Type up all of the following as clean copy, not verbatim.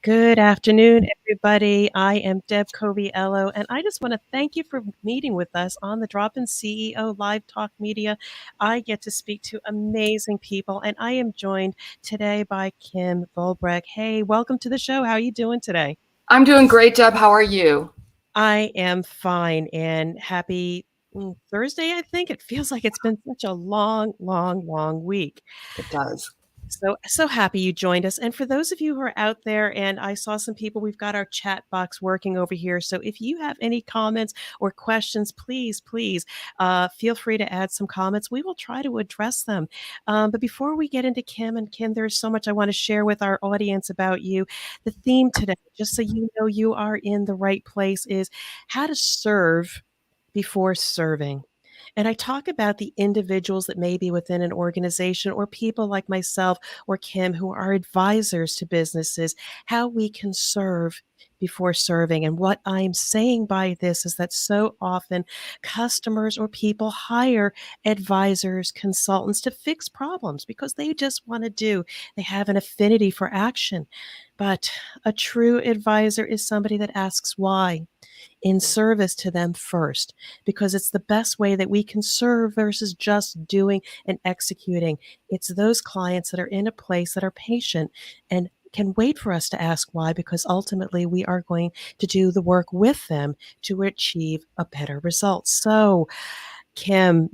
Good afternoon, everybody. I am Deb Coviello, and I just want to thank you for meeting with us on the Drop-In CEO Live Talk Media. I get to speak to amazing people, and I am joined today by Kim Vollbrecht. Hey, welcome to the show. How are you doing today? I'm doing great, Deb. How are you? I am fine, and happy Thursday, I think. It feels like it's been such a long week. It does. So happy you joined us. And for those of you who are out there, and I saw some people, we've got our chat box working over here. So if you have any comments or questions, please feel free to add some comments. We will try to address them. But before we get into Kim and Kim, there's so much I want to share with our audience about you. The theme today, just so you know you are in the right place, is how to serve before serving. And I talk about the individuals that may be within an organization or people like myself or Kim who are advisors to businesses, how we can serve before serving. And what I'm saying by this is that so often customers or people hire advisors, consultants to fix problems because they just want to do, they have an affinity for action. But a true advisor is somebody that asks why in service to them first, because it's the best way that we can serve versus just doing and executing. It's those clients that are in a place that are patient and can wait for us to ask why, because ultimately we are going to do the work with them to achieve a better result. So, Kim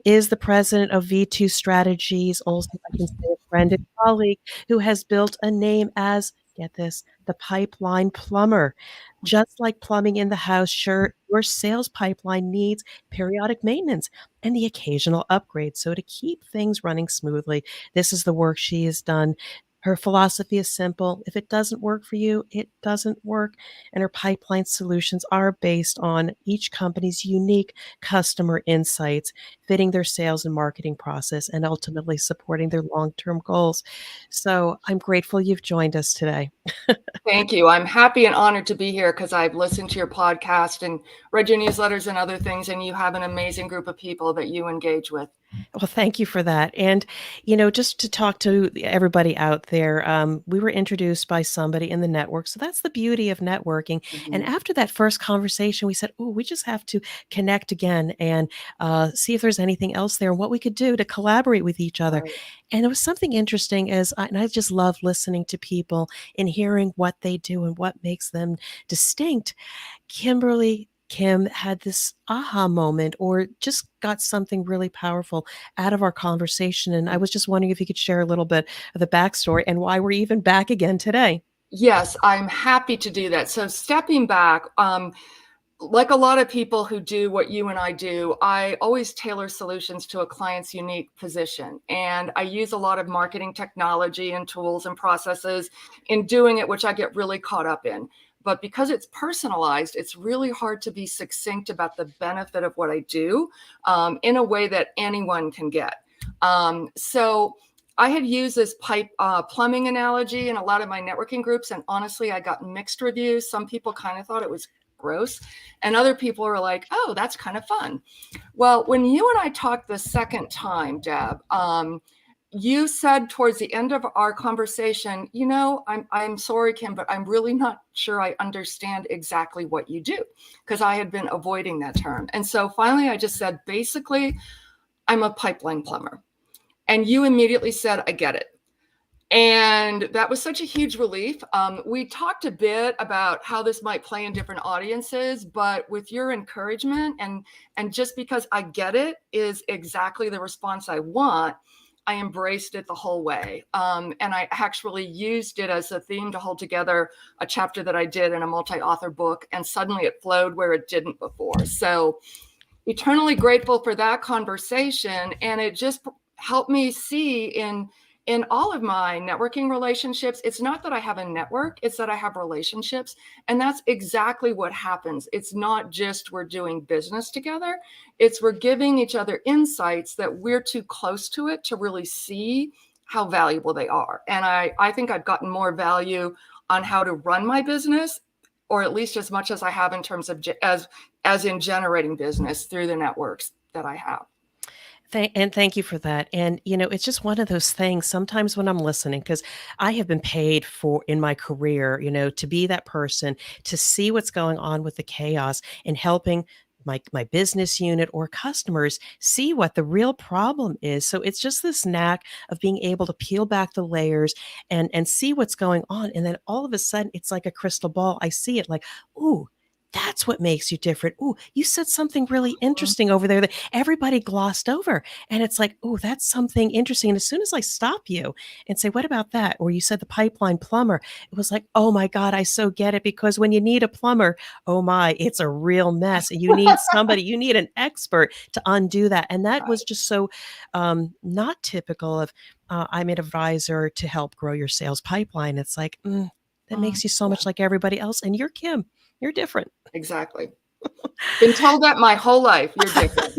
is the president of V2 Strategies, also I can say a friend and colleague who has built a name as, get this, the Pipeline Plumber. Just like plumbing in the house, sure, your sales pipeline needs periodic maintenance and the occasional upgrade. So to keep things running smoothly, this is the work she has done. Her philosophy is simple. If it doesn't work for you, it doesn't work. And her pipeline solutions are based on each company's unique customer insights, fitting their sales and marketing process, and ultimately supporting their long-term goals. So I'm grateful you've joined us today. Thank you. I'm happy and honored to be here because I've listened to your podcast and read your newsletters and other things, and you have an amazing group of people that you engage with. Well, thank you for that. And, just to talk to everybody out there, we were introduced by somebody in the network. So that's the beauty of networking. And Mhm. after that first conversation, we said, oh, we just have to connect again and see if there's anything else there and what we could do to collaborate with each other. Right. And it was something interesting and I just love listening to people and hearing what they do and what makes them distinct. Kim had this aha moment or just got something really powerful out of our conversation. And I was just wondering if you could share a little bit of the backstory and why we're even back again today. Yes, I'm happy to do that. So stepping back, like a lot of people who do what you and I do, I always tailor solutions to a client's unique position. And I use a lot of marketing technology and tools and processes in doing it, which I get really caught up in. But because it's personalized, it's really hard to be succinct about the benefit of what I do in a way that anyone can get. So I had used this pipe plumbing analogy in a lot of my networking groups. And honestly, I got mixed reviews. Some people kind of thought it was gross. And other people are like, oh, that's kind of fun. Well, when you and I talked the second time, Deb, you said towards the end of our conversation, I'm sorry, Kim, but I'm really not sure I understand exactly what you do, because I had been avoiding that term. And so finally, I just said, basically, I'm a pipeline plumber. And you immediately said, I get it. And that was such a huge relief. We talked a bit about how this might play in different audiences, but with your encouragement and just because I get it is exactly the response I want, I embraced it the whole way. And I actually used it as a theme to hold together a chapter that I did in a multi-author book, and suddenly it flowed where it didn't before. So eternally grateful for that conversation. And it just helped me see in all of my networking relationships, it's not that I have a network, it's that I have relationships. And that's exactly what happens. It's not just we're doing business together, it's we're giving each other insights that we're too close to it to really see how valuable they are. And I think I've gotten more value on how to run my business, or at least as much as I have in terms of as in generating business through the networks that I have. And thank you for that. And, it's just one of those things sometimes when I'm listening, because I have been paid for in my career, to be that person, to see what's going on with the chaos and helping my business unit or customers see what the real problem is. So it's just this knack of being able to peel back the layers and see what's going on. And then all of a sudden it's like a crystal ball. I see it like, ooh, that's what makes you different. Ooh, you said something really Mhm. interesting over there that everybody glossed over. And it's like, oh, that's something interesting. And as soon as I stop you and say, what about that? Or you said the pipeline plumber, it was like, oh my God, I so get it. Because when you need a plumber, oh my, it's a real mess. And you need somebody, you need an expert to undo that. And that was just so not typical of, I'm an advisor to help grow your sales pipeline. It's like, that Mhm. makes you so Yeah, much like everybody else. And you're Kim. You're different. exactly. Been told that my whole life, you're different.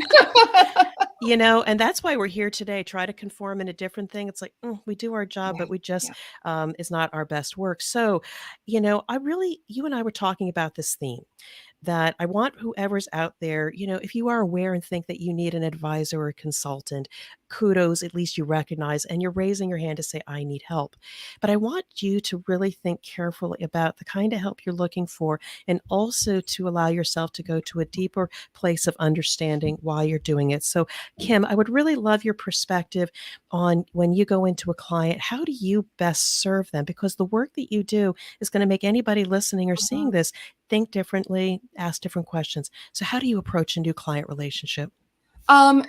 And that's why we're here today. Try to conform in a different thing. It's like, we do our job, Yeah, but we just yeah. is not our best work. So, you and I were talking about this theme that I want whoever's out there, if you are aware and think that you need an advisor or a consultant, kudos, at least you recognize and you're raising your hand to say, I need help. But I want you to really think carefully about the kind of help you're looking for and also to allow yourself to go to a deeper place of understanding why you're doing it. So, Kim, I would really love your perspective on when you go into a client, how do you best serve them? Because the work that you do is going to make anybody listening or seeing Mhm. this think differently, ask different questions. So, how do you approach a new client relationship?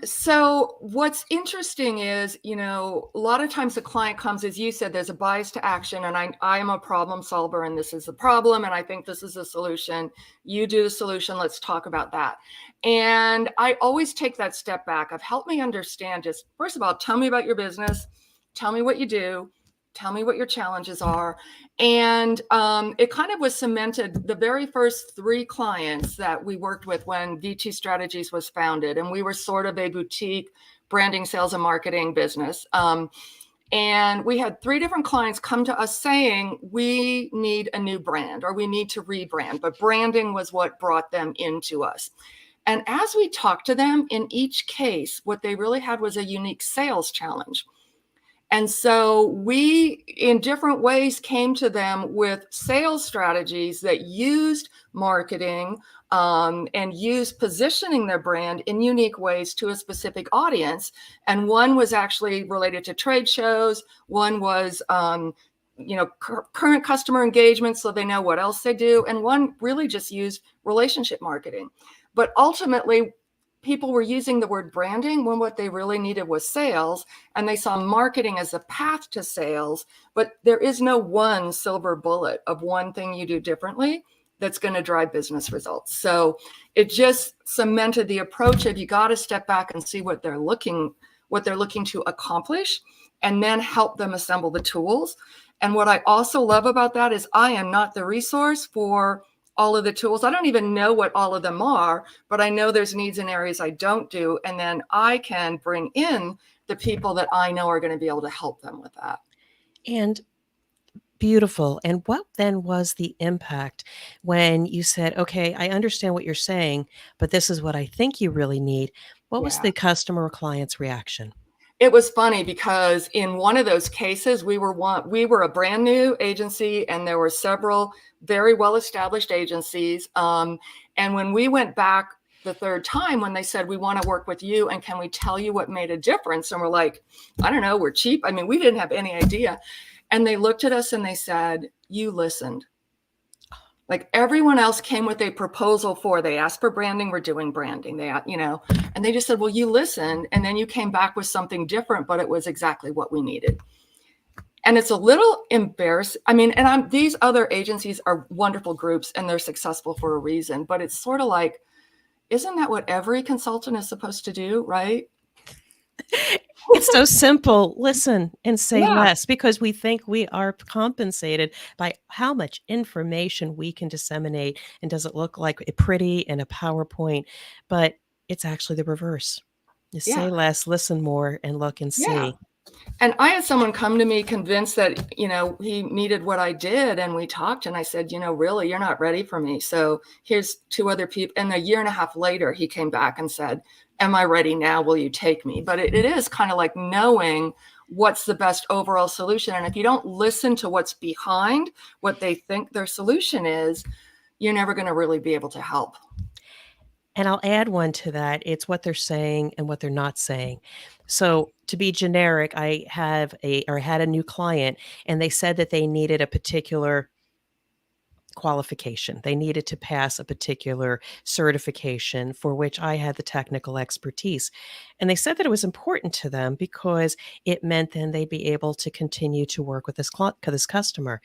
So what's interesting is, a lot of times the client comes, as you said, there's a bias to action, and I am a problem solver, and this is the problem, and I think this is the solution. You do the solution. Let's talk about that. And I always take that step back of help me understand. Just first of all, tell me about your business, tell me what you do, tell me what your challenges are, and it kind of was cemented the very first three clients that we worked with when VT Strategies was founded. And we were sort of a boutique branding, sales, and marketing business. And we had three different clients come to us saying, we need a new brand or we need to rebrand. But branding was what brought them into us. And as we talked to them, in each case, what they really had was a unique sales challenge. And so we, in different ways, came to them with sales strategies that used marketing and used positioning their brand in unique ways to a specific audience. And one was actually related to trade shows. One was, current customer engagement, so they know what else they do. And one really just used relationship marketing. But ultimately, people were using the word branding when what they really needed was sales, and they saw marketing as a path to sales. But there is no one silver bullet of one thing you do differently that's going to drive business results. So it just cemented the approach of you got to step back and see what they're looking to accomplish, and then help them assemble the tools. And what I also love about that is I am not the resource for all of the tools. I don't even know what all of them are, but I know there's needs in areas I don't do. And then I can bring in the people that I know are going to be able to help them with that. And beautiful. And what then was the impact when you said, okay, I understand what you're saying, but this is what I think you really need? What was Yeah. the customer or client's reaction? It was funny because in one of those cases, we were a brand new agency, and there were several very well established agencies. And when we went back the third time, when they said, we want to work with you, and can we tell you what made a difference? And we're like, I don't know, we're cheap. I mean, we didn't have any idea. And they looked at us and they said, you listened. Like everyone else came with a proposal for, they asked for branding, we're doing branding. And they just said, well, you listened, and then you came back with something different, but it was exactly what we needed. And it's a little embarrassing. I mean, these other agencies are wonderful groups and they're successful for a reason, but it's sort of like, isn't that what every consultant is supposed to do, right? It's so simple. Listen and say Yeah, less because we think we are compensated by how much information we can disseminate. And does it look like a pretty in a PowerPoint? But it's actually the reverse. You yeah, say less, listen more, and look and yeah. see. And I had someone come to me convinced that, he needed what I did. And we talked and I said, really, you're not ready for me. So here's two other people. And a year and a half later, he came back and said, am I ready now? Will you take me? But it is kind of like knowing what's the best overall solution. And if you don't listen to what's behind what they think their solution is, you're never going to really be able to help. And I'll add one to that. It's what they're saying and what they're not saying. So to be generic, I had a new client and they said that they needed a particular qualification. They needed to pass a particular certification for which I had the technical expertise. And they said that it was important to them because it meant then they'd be able to continue to work with this customer.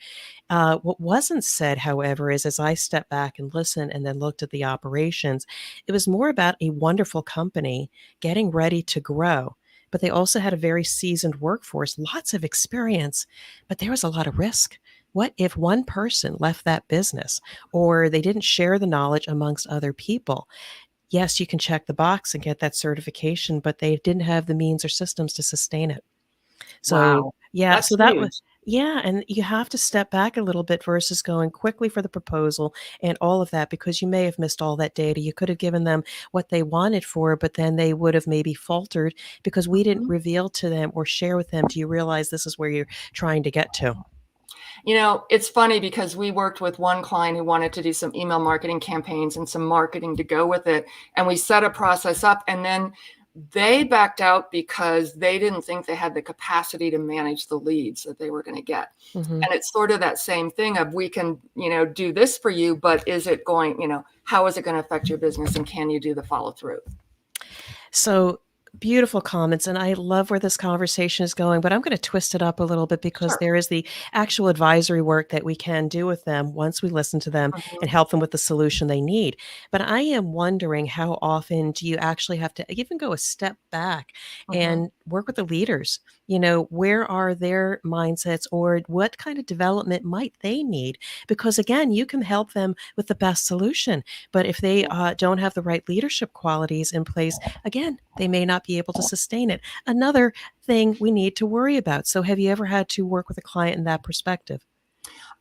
What wasn't said, however, is as I stepped back and listened and then looked at the operations, it was more about a wonderful company getting ready to grow. But they also had a very seasoned workforce, lots of experience, but there was a lot of risk. What if one person left that business or they didn't share the knowledge amongst other people? Yes, you can check the box and get that certification, but they didn't have the means or systems to sustain it. So, Wow. yeah, That's so that was huge. yeah, and you have to step back a little bit versus going quickly for the proposal and all of that because you may have missed all that data. You could have given them what they wanted for, but then they would have maybe faltered because we didn't Mhm. reveal to them or share with them, do you realize this is where you're trying to get to? It's funny because we worked with one client who wanted to do some email marketing campaigns and some marketing to go with it. And we set a process up and then they backed out because they didn't think they had the capacity to manage the leads that they were going to get. Mhm. And it's sort of that same thing of we can, do this for you, but is it going, how is it going to affect your business and can you do the follow through? So beautiful comments, and I love where this conversation is going, but I'm going to twist it up a little bit because Sure. there is the actual advisory work that we can do with them once we listen to them and Mhm. help them with the solution they need. But I am wondering how often do you actually have to even go a step back Mhm. and work with the leaders? Where are their mindsets or what kind of development might they need? Because again, you can help them with the best solution. But if they don't have the right leadership qualities in place, again, they may not be able to sustain it. Another thing we need to worry about. So, have you ever had to work with a client in that perspective?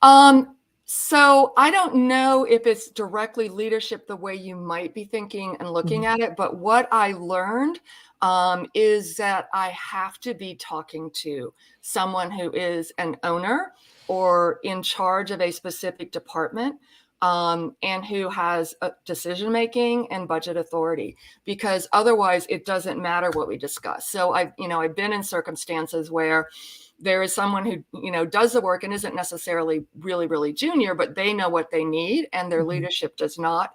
Um, so I don't know if it's directly leadership the way you might be thinking and Mhm. looking at it, but what I learned is that I have to be talking to someone who is an owner or in charge of a specific department. And who has decision making and budget authority, because otherwise it doesn't matter what we discuss. So I've been in circumstances where there is someone who does the work and isn't necessarily really really junior, but they know what they need and their Mhm. leadership does not.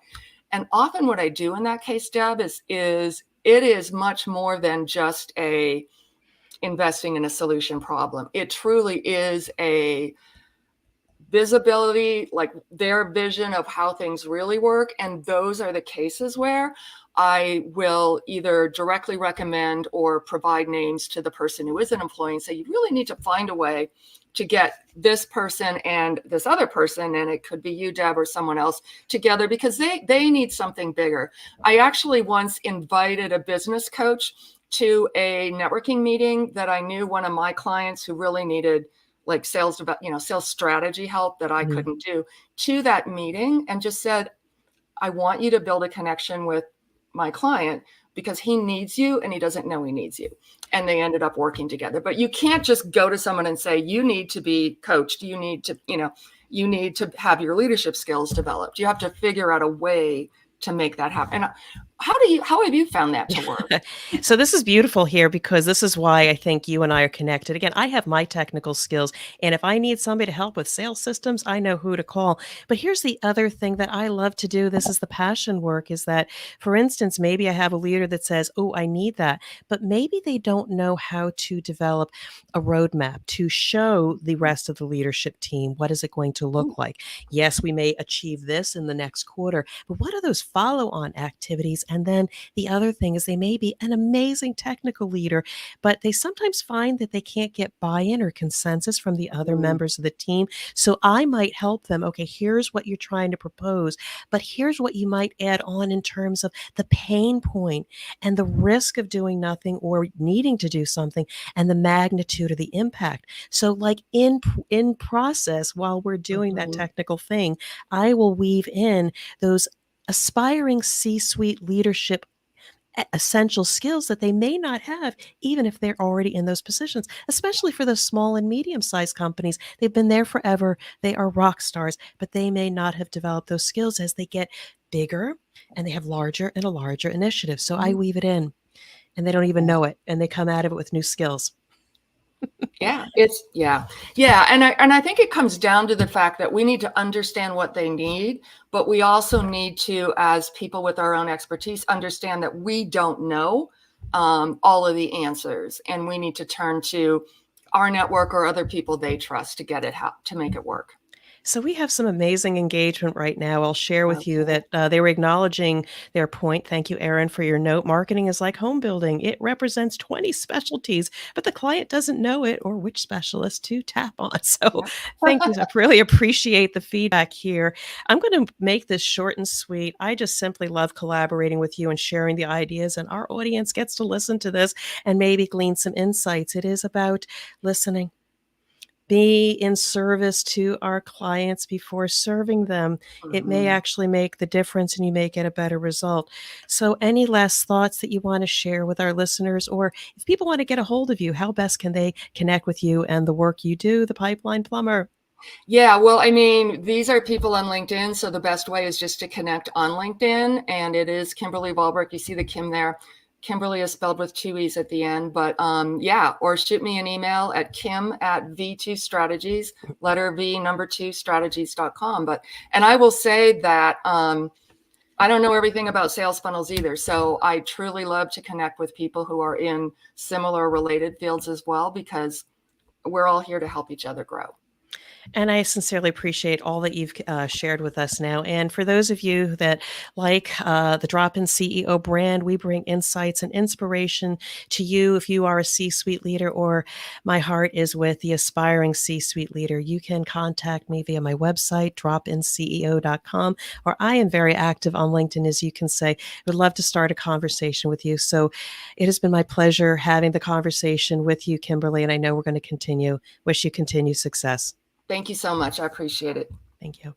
And often what I do in that case, Deb, is it is much more than just a investing in a solution problem. It truly is a visibility, like their vision of how things really work. And those are the cases where I will either directly recommend or provide names to the person who is an employee and say, you really need to find a way to get this person and this other person, and it could be you, Deb, or someone else together because they need something bigger. I actually once invited a business coach to a networking meeting that I knew one of my clients who really needed like sales strategy help that I Mhm. couldn't do, to that meeting and just said, I want you to build a connection with my client because he needs you and he doesn't know he needs you. And they ended up working together. But you can't just go to someone and say, you need to be coached. You need to have your leadership skills developed. You have to figure out a way to make that happen. And how have you found that to work? So this is beautiful here because this is why I think you and I are connected. Again, I have my technical skills, and if I need somebody to help with sales systems, I know who to call. But here's the other thing that I love to do. This is the passion work is that, for instance, maybe I have a leader that says, oh, I need that, but maybe they don't know how to develop a roadmap to show the rest of the leadership team what is it going to look like. Yes, we may achieve this in the next quarter, but what are those follow on activities And then the other thing is they may be an amazing technical leader, but they sometimes find that they can't get buy-in or consensus from the other Mm, members of the team. So I might help them. Okay, here's what you're trying to propose, but here's what you might add on in terms of the pain point and the risk of doing nothing or needing to do something and the magnitude of the impact. So like in process while we're doing that mhm. technical thing, I will weave in those aspiring C-suite leadership essential skills that they may not have even if they're already in those positions, especially for those small and medium sized companies. They've been there forever, they are rock stars, but they may not have developed those skills as they get bigger and they have larger and a larger initiative. So I Mhm. weave it in and they don't even Yeah. know it and they come out of it with new skills. Yeah, and I think it comes down to the fact that we need to understand what they need, but we also need to, as people with our own expertise, understand that we don't know all of the answers, and we need to turn to our network or other people they trust to get it to make it work. So we have some amazing engagement right now. I'll share with you Okay. that they were acknowledging their point. Thank you, Erin, for your note. Marketing is like home building. It represents 20 specialties, but the client doesn't know it or which specialist to tap on. So Yep. thank you. I really appreciate the feedback here. I'm going to make this short and sweet. I just simply love collaborating with you and sharing the ideas, and our audience gets to listen to this and maybe glean some insights. It is about listening, be in service to our clients before serving them. It may Mhm. actually make the difference and you may get a better result. So, any last thoughts that you want to share with our listeners? Or if people want to get a hold of you, how best can they connect with you and the work you do, the Pipeline Plumber? Yeah, well, I mean, these are people on LinkedIn, so the best way is just to connect on LinkedIn, and it is Kimberly Vollbrecht. You see the Kim there. Kimberly is spelled with two E's at the end, but yeah, or shoot me an email at kim@v2strategies, letter V, number two, strategies.com. And I will say that I don't know everything about sales funnels either, so I truly love to connect with people who are in similar related fields as well, because we're all here to help each other grow. And I sincerely appreciate all that you've shared with us now. And for those of you that like the Drop In CEO brand, we bring insights and inspiration to you if you are a C suite leader or my heart is with the aspiring C suite leader. You can contact me via my website, dropinceo.com, or I am very active on LinkedIn, as you can say. Would love to start a conversation with you. So it has been my pleasure having the conversation with you, Kimberly, and I know we're going to continue. Wish you continued success. Thank you so much. I appreciate it. Thank you.